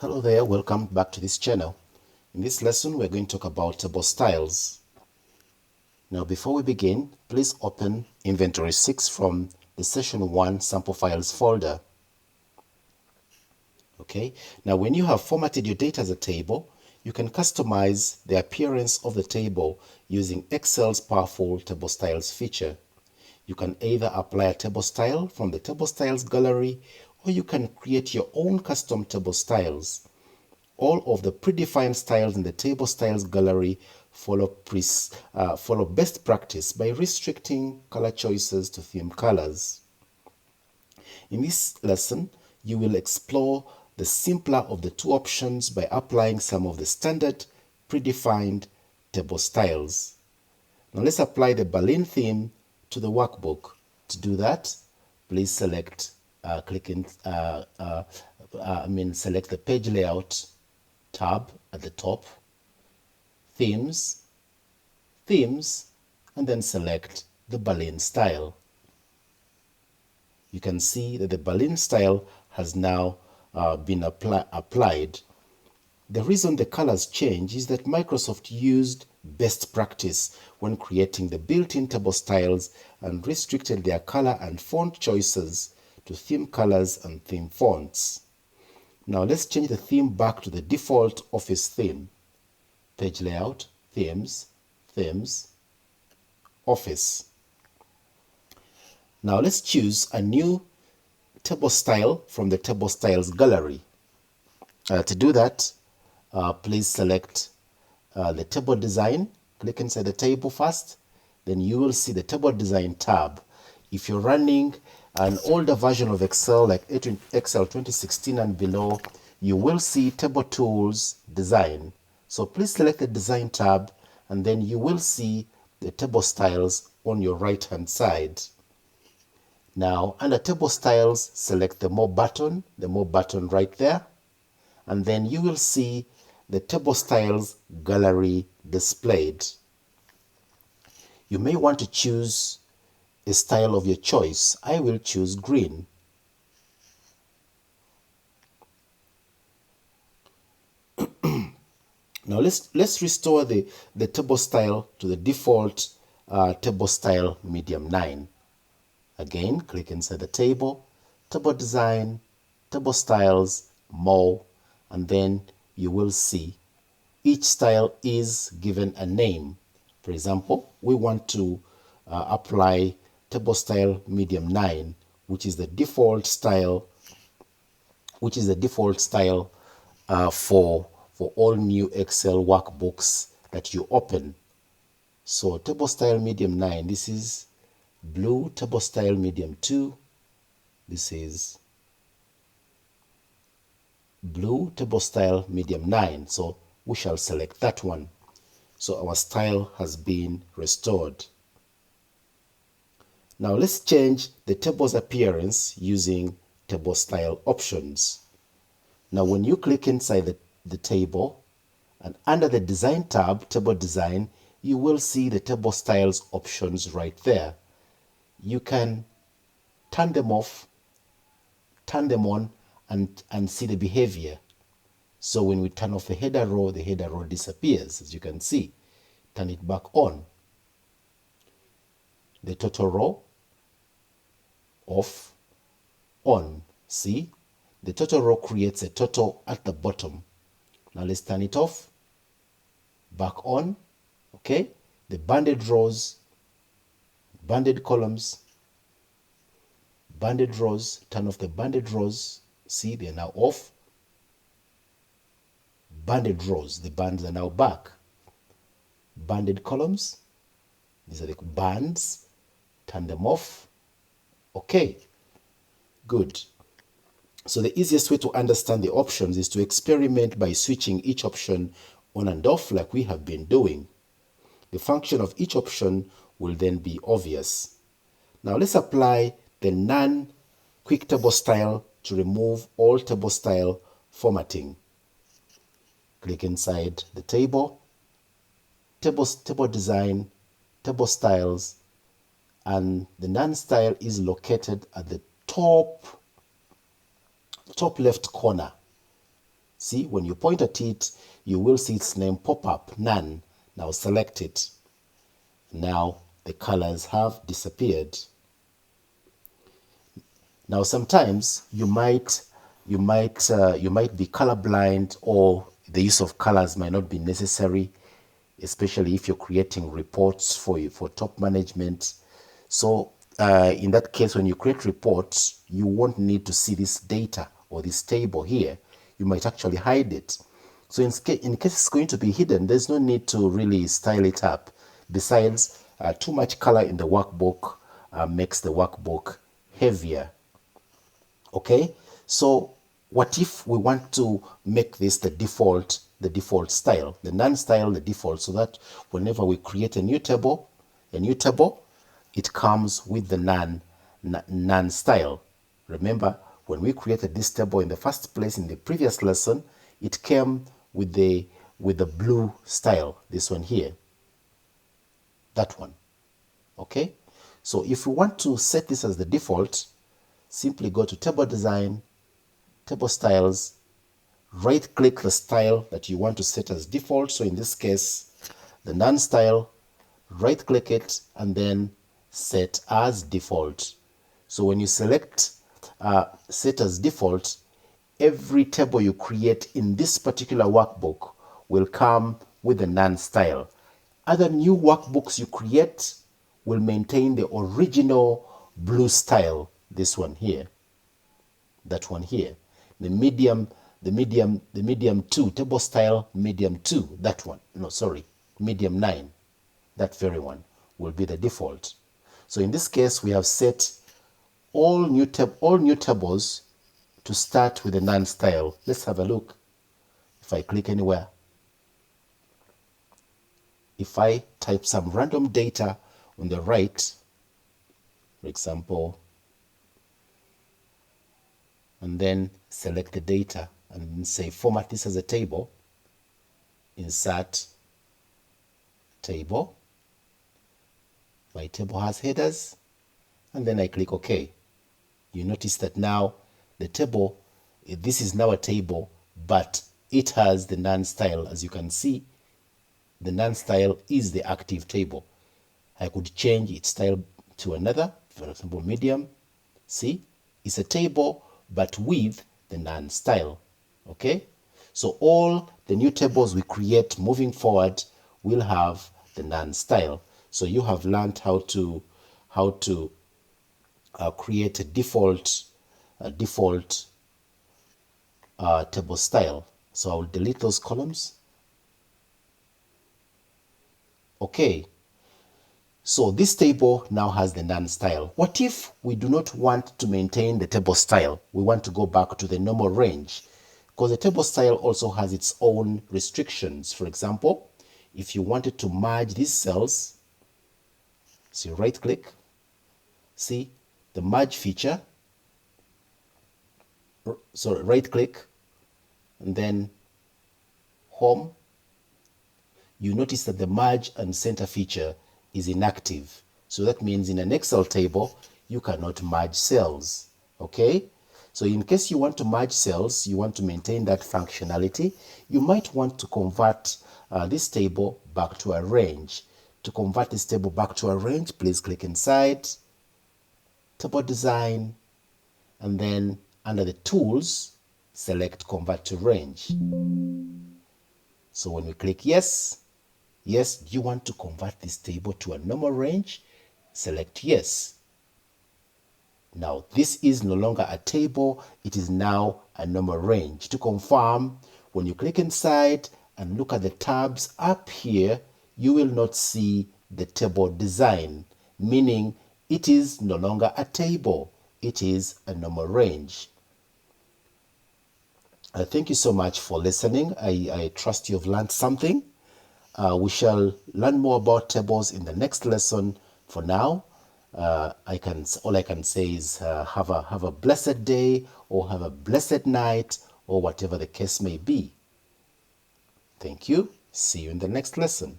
Hello there, welcome back to this channel. In this lesson, we're going to talk about table styles. Now, before we begin, please open Inventory 6 from the Session 1 Sample Files folder. Okay, now when you have formatted your data as a table, you can customize the appearance of the table using Excel's powerful Table Styles feature. You can either apply a table style from the Table Styles gallery, or you can create your own custom table styles. All of the predefined styles in the Table Styles gallery follow best practice by restricting color choices to theme colors. In this lesson, you will explore the simpler of the two options by applying some of the standard predefined table styles. Now let's apply the Berlin theme to the workbook. To do that, please select select the page layout tab at the top, themes, and then select the Berlin style. You can see that the Berlin style has now been applied. The reason the colors change is that Microsoft used best practice when creating the built-in table styles and restricted their color and font choices to theme colors and theme fonts. Now let's change the theme back to the default Office theme. Page layout, themes, Office. Now let's choose a new table style from the Table Styles gallery. To do that, please select the table design. Click inside the table first. Then you will see the table design tab. If you're running an older version of Excel, like Excel 2016 and below, you will see Table Tools Design. So please select the Design tab, and then you will see the table styles on your right-hand side. Now, under Table Styles, select the More button right there, and then you will see the Table Styles gallery displayed. You may want to choose a style of your choice. I will choose green. Now let's restore the table style to the default table style medium 9. Again, click inside the table, table design, table styles, more, and then you will see each style is given a name. For example, we want to apply table style medium 9, which is the default style for all new Excel workbooks that you open. So table style medium 9, this is blue. Table style medium 2, this is blue. Table style medium 9, so we shall select that one. So our style has been restored. Now let's change the table's appearance using table style options. Now when you click inside the table and under the Design tab, Table Design, you will see the table styles options right there. You can turn them off, turn them on, and see the behavior. So when we turn off the header row disappears, as you can see. Turn it back on. The total row, off, on. See? The total row creates a total at the bottom. Now let's turn it off, back on. Okay? The banded rows, banded columns, banded rows, turn off the banded rows. See, they're now off. Banded rows, the bands are now back. Banded columns, these are the bands, turn them off. Okay, good. So the easiest way to understand the options is to experiment by switching each option on and off like we have been doing. The function of each option will then be obvious. Now let's apply the non-quick table style to remove all table style formatting. Click inside the table, table design, table styles, and the non-style is located at the top left corner. See, when you point at it, you will see its name pop up, none. Now select it. Now the colors have disappeared. Now sometimes you might be colorblind, or the use of colors might not be necessary, especially if you're creating reports for top management. So in that case, when you create reports, you won't need to see this data or this table here. You might actually hide it. So in case it's going to be hidden, there's no need to really style it up. Besides, too much color in the workbook makes the workbook heavier. Okay, so what if we want to make this the default style, the non-style, the default, so that whenever we create a new table, it comes with the non-style. Remember, when we created this table in the first place in the previous lesson, it came with the blue style, this one here, that one. Okay, so if we want to set this as the default, simply go to table design, table styles, right click the style that you want to set as default. So in this case, the non-style, right click it and then set as default. So when you select set as default, every table you create in this particular workbook will come with the non-style. Other new workbooks you create will maintain the original blue style, this one here, that one here, the medium 2, table style medium 2, that one, no, sorry, medium 9, that very one will be the default. So in this case, we have set all new tables to start with the non-style. Let's have a look. If I click anywhere, if I type some random data on the right, for example, and then select the data and say format this as a table, insert table, my table has headers, and then I click OK. You notice that now the table, this is now a table, but it has the non-style. As you can see, the non-style is the active table. I could change its style to another, for example, medium. See, it's a table, but with the non-style. Okay, so all the new tables we create moving forward will have the non-style. So you have learned how to create a default table style. So I'll delete those columns. Okay, so this table now has the non-style. What if we do not want to maintain the table style? We want to go back to the normal range, because the table style also has its own restrictions. For example, if you wanted to merge these cells, so you right click, see the merge feature, so right click and then home, you notice that the merge and center feature is inactive. So that means in an Excel table, you cannot merge cells. Okay, so in case you want to merge cells, you want to maintain that functionality, you might want to convert this table back to a range. To convert this table back to a range, please click inside table design, and then under the tools, select convert to range. So when we click yes, do you want to convert this table to a normal range? Select yes. Now this is no longer a table, it is now a normal range. To confirm, when you click inside and look at the tabs up here, you will not see the table design, meaning it is no longer a table, it is a normal range. Thank you so much for listening. I trust you've learned something. We shall learn more about tables in the next lesson. For now, all I can say is have a blessed day, or have a blessed night, or whatever the case may be. Thank you. See you in the next lesson.